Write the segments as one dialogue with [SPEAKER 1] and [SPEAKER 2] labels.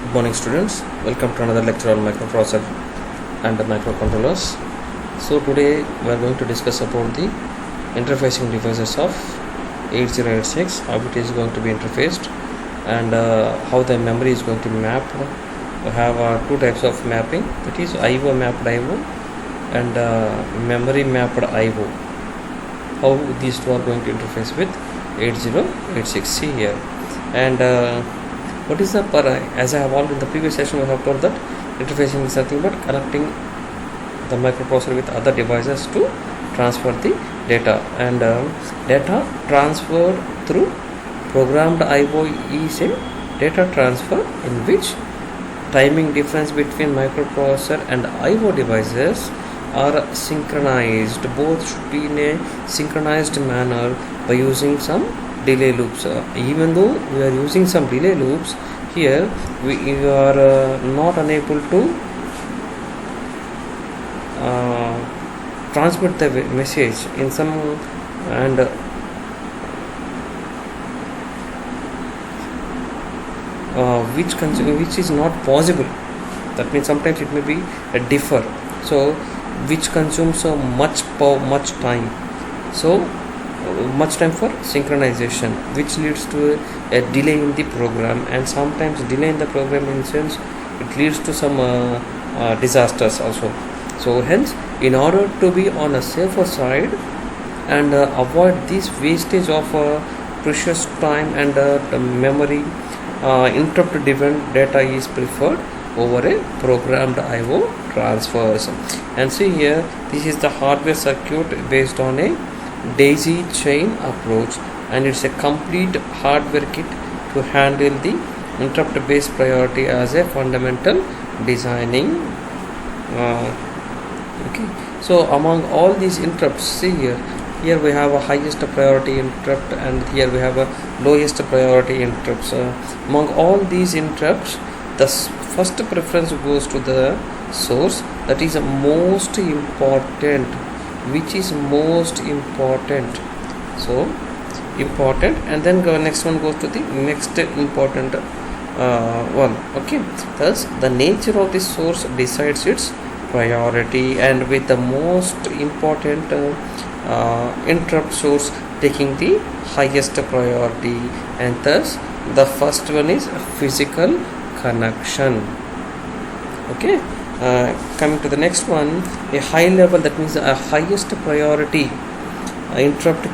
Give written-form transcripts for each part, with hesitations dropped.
[SPEAKER 1] Good morning, students. Welcome to another lecture on microprocessor and the microcontrollers. So today we are going to discuss about the interfacing devices of 8086, how it is going to be interfaced, and how the memory is going to map. We have two types of mapping, that is IO mapped IO and memory mapped IO. How these two are going to interface with 8086. See here, and what is the as I have already in the previous session we have told that interfacing is nothing but connecting the microprocessor with other devices to transfer the data, and data transferred through programmed IO is a data transfer in which timing difference between microprocessor and IO devices are synchronized. Both should be in a synchronized manner by using some delay loops. Even though we are using some delay loops here, we are not unable to transmit the message in some, and which is not possible. That means sometimes it may be a differ, so which consumes much time, so much time for synchronization, which leads to a delay in the program, and sometimes delay in the program in sense it leads to some disasters also. So hence, in order to be on a safer side and avoid this wastage of precious time and memory, interrupt driven data is preferred over a programmed IO transfers. And see here, this is the hardware circuit based on a daisy chain approach, and it's a complete hardware kit to handle the interrupt based priority as a fundamental designing. Okay, so among all these interrupts, see here we have a highest priority interrupt, and here we have a lowest priority interrupts. Among all these interrupts, the first preference goes to the source, that is most important, which is most important, so important, and then next one goes to the next important one. Okay, thus the nature of the source decides its priority, and with the most important interrupt source taking the highest priority, and thus the first one is physical connection. Okay, coming to the next one, a high level, that means a highest priority interrupt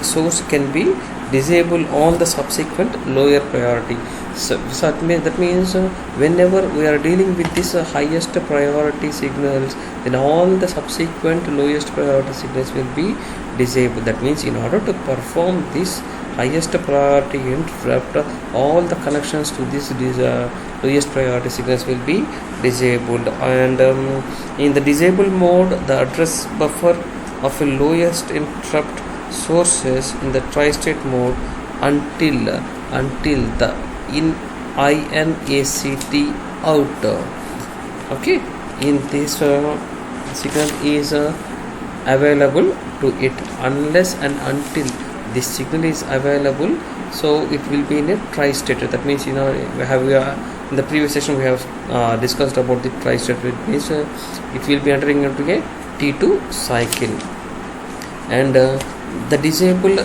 [SPEAKER 1] source can be disabled on the subsequent lower priority. So that means whenever we are dealing with this highest priority signals, then all the subsequent lowest priority signals will be disabled. That means in order to perform this highest priority interrupt, all the connections to this lowest priority signals will be disabled, and in the disabled mode, the address buffer of a lowest interrupt sources in the tri-state mode until the INACT out. Okay, in this signal is available to it. Unless and until this signal is available, so it will be in a tri-state. That means, we have in the previous session we have discussed about the tri-state. It means it will be entering into a T2 cycle, and the disabled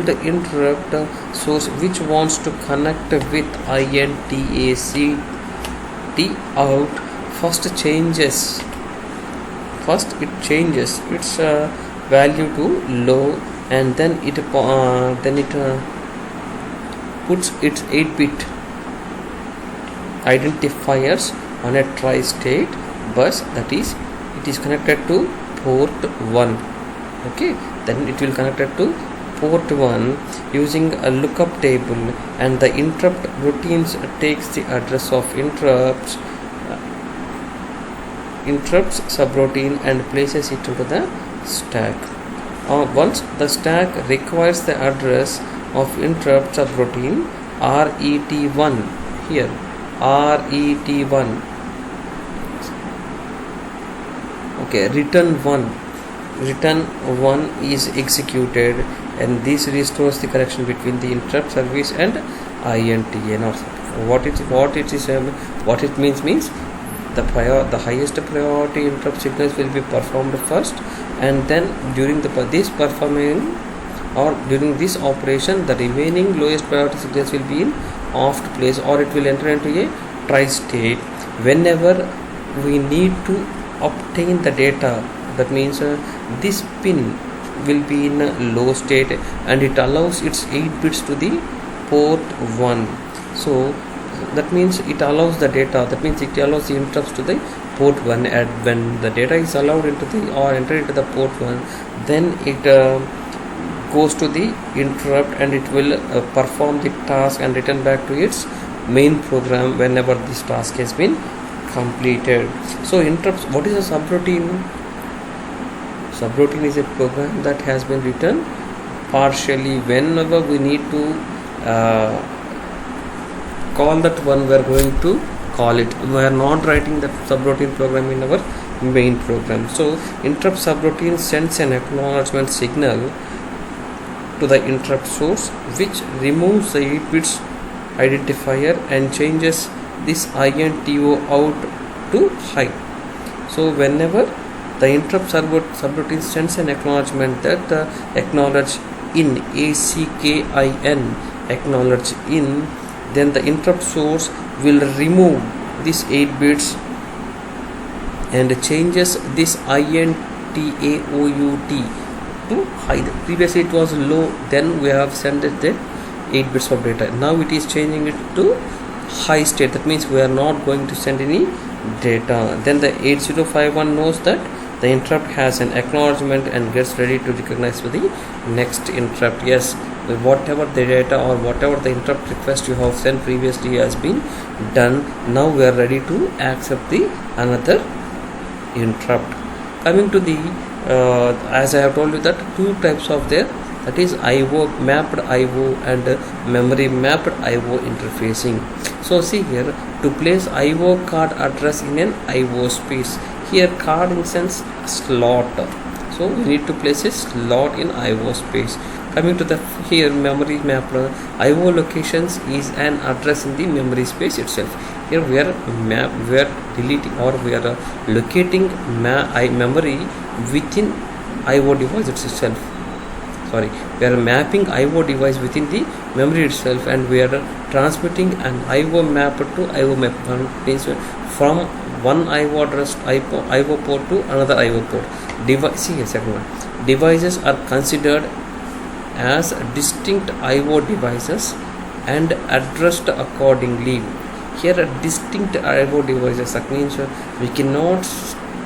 [SPEAKER 1] interrupt source which wants to connect with INTACT out first it changes its value to low, and then it puts its 8-bit identifiers on a tri-state bus, that is it is connected to port 1. Okay, then it will connected to port 1 using a lookup table, and the interrupt routines takes the address of interrupts subroutine and places it into the stack. Once the stack requires the address of interrupt subroutine RET1, here RET1, okay, return 1 is executed, and this restores the connection between the interrupt service and INTA. Not what it means the highest priority interrupt signals will be performed first, and then during this performing or during this operation, the remaining lowest priority signals will be in off place, or it will enter into a try state whenever we need to obtain the data. That means this pin will be in a low state, and it allows its 8 bits to the port 1. So that means it allows the data, that means it allows the interrupts to the port 1, and when the data is allowed into the or entered into the port 1, then it goes to the interrupt, and it will perform the task and return back to its main program whenever this task has been completed. So interrupts, what is a subroutine? Subroutine is a program that has been written partially whenever we need to call that one, we are going to call it. We are not writing that subroutine program in our main program. So interrupt subroutine sends an acknowledgement signal to the interrupt source, which removes the 8 bits identifier and changes this INTO out to high. So whenever the interrupt subroutine sends an acknowledgement that acknowledge in, ACKIN, acknowledge in, then the interrupt source will remove this 8 bits and changes this INTAOUT to high. Previously it was low, then we have sent it the 8 bits of data. Now it is changing it to high state. That means we are not going to send any data. Then the 8051 knows that the interrupt has an acknowledgement and gets ready to recognize for the next interrupt. Yes, whatever the data or whatever the interrupt request you have sent previously has been done. Now we are ready to accept the another interrupt. Coming to the as I have told you that two types of there, that is IO mapped IO and memory mapped IO interfacing. So see here, to place IO card address in an IO space. Here card in sense slot, so we need to place a slot in IO space. Coming to the here memory mapped IO locations is an address in the memory space itself. Here we are deleting or we are locating memory within IO device itself. Sorry, we are mapping IO device within the memory itself, and we are transmitting an IO map to IO map, means from one IO address IO port to another IO port. See a second one. Devices are considered as distinct IO devices and addressed accordingly. Here a distinct IO devices, that means we cannot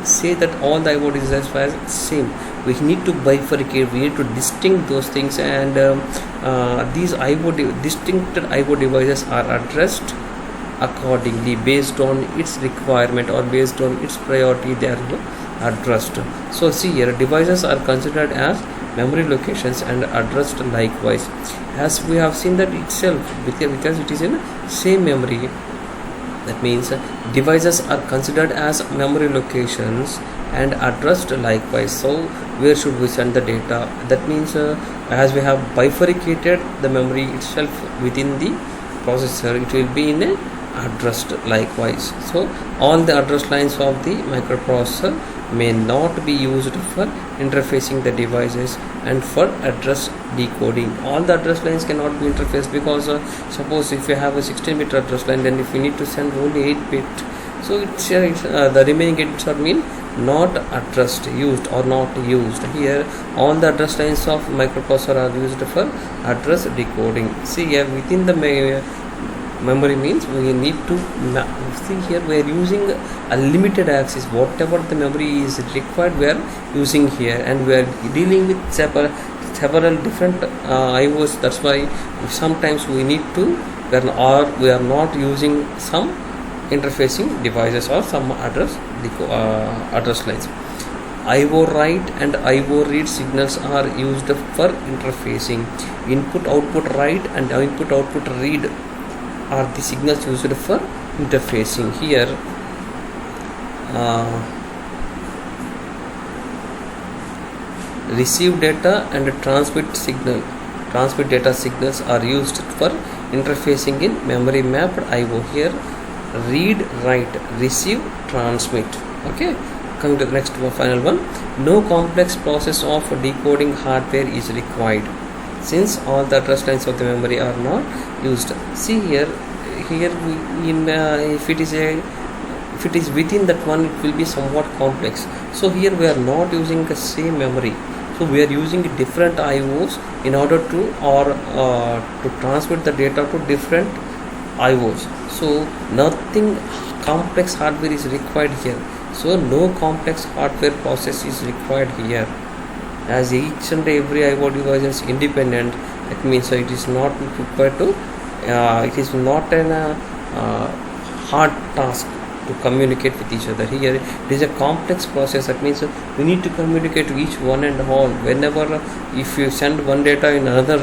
[SPEAKER 1] say that all the IO devices are same. We need to bifurcate, we need to distinct those things, and these distinct IO devices are addressed accordingly based on its requirement or based on its priority they are addressed. So see here, devices are considered as memory locations and addressed likewise, as we have seen that itself because it is in same memory. That means devices are considered as memory locations and addressed likewise. So where should we send the data? That means as we have bifurcated the memory itself within the processor, it will be in a addressed likewise. So all the address lines of the microprocessor may not be used for interfacing the devices and for address decoding. All the address lines cannot be interfaced, because suppose if you have a 16-bit address line, then if you need to send only 8-bit, so it's the remaining 8 bits are mean not addressed, used or not used. Here all the address lines of microprocessor are used for address decoding. See here within the memory means we need to see here we are using a limited access. Whatever the memory is required we are using here, and we are dealing with several different IOs. That's why sometimes we need to, or we are not using some interfacing devices or some address lines. IO write and IO read signals are used for interfacing. Input output write and input output read are the signals used for interfacing. Here receive data and transmit data signals are used for interfacing in memory mapped IO. Here read, write, receive, transmit. Okay, coming to the next one, final one. No complex process of decoding hardware is required since all the address lines of the memory are not used. See here we, in if it is within that one, it will be somewhat complex. So here we are not using the same memory, so we are using different IOs in order to transmit the data to different IOs. So nothing complex hardware is required here, so no complex hardware process is required here, as each and every IO device is independent. That means it is not required to it is not an hard task to communicate with each other. Here it is a complex process. That means we need to communicate to each one and all. Whenever if you send one data in another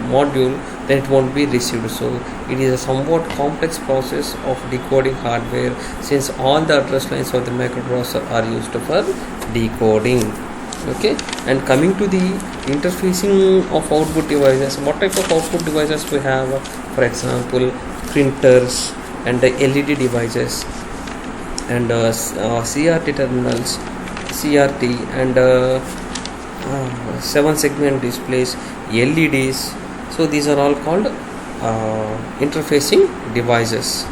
[SPEAKER 1] module, then it won't be received. So it is a somewhat complex process of decoding hardware, since all the address lines of the microprocessor are used for decoding. Okay, and coming to the interfacing of output devices, what type of output devices we have? For example, printers and the LED devices, and CRT terminals, CRT, and 7-segment displays, LEDs. So these are all called interfacing devices.